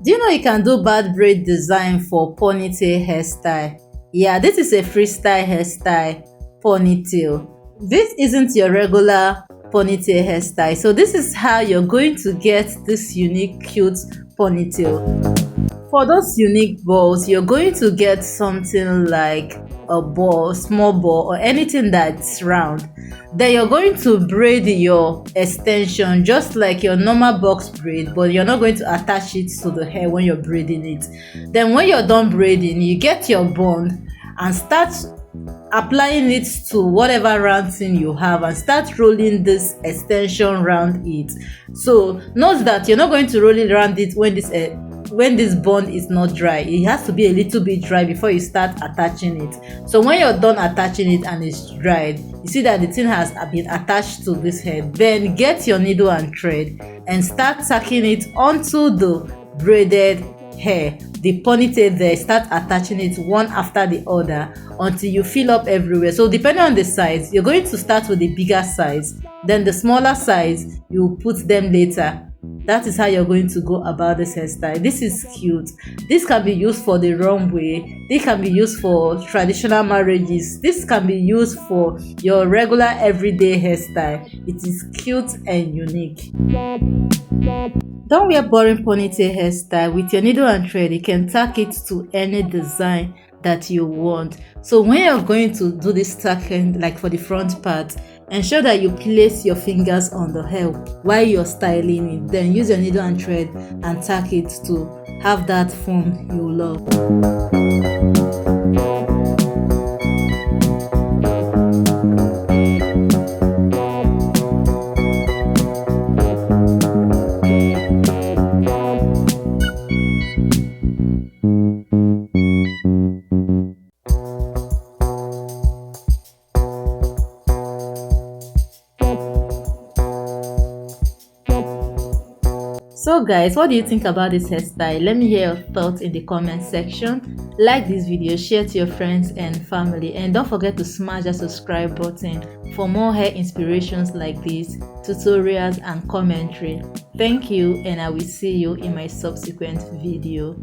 Do you know you can do bad braid design for ponytail hairstyle? Yeah, this is a freestyle hairstyle ponytail. This isn't your regular ponytail hairstyle. So this is how you're going to get this unique cute ponytail. For those unique balls, you're going to get something like a ball, small ball, or anything that's round. Then you're going to braid your extension just like your normal box braid, but you're not going to attach it to the hair when you're braiding it. Then when you're done braiding, you get your bond and start applying it to whatever round thing you have and start rolling this extension around it. So note that you're not going to roll it around it when this bond is not dry. It has to be a little bit dry before you start attaching it. So when you're done attaching it and it's dried, you see that the thing has been attached to this head. Then get your needle and thread and start tacking it onto the braided hair, the ponytail there. Start attaching it one after the other until you fill up everywhere. So depending on the size, you're going to start with the bigger size, then the smaller size you put them later. That is how you're going to go about this hairstyle. This is cute. This can be used for the runway. This can be used for traditional marriages. This can be used for your regular everyday hairstyle. It is cute and unique. Don't wear boring ponytail hairstyle. With your needle and thread, you can tack it to any design that you want. So when you're going to do this tacking, like for the front part, ensure that you place your fingers on the hair while you're styling it. Then use your needle and thread and tack it to have that form you love. So guys, what do you think about this hairstyle? Let me hear your thoughts in the comment section. Like this video, share to your friends and family, and don't forget to smash that subscribe button for more hair inspirations like this, tutorials and commentary. Thank you, and I will see you in my subsequent video.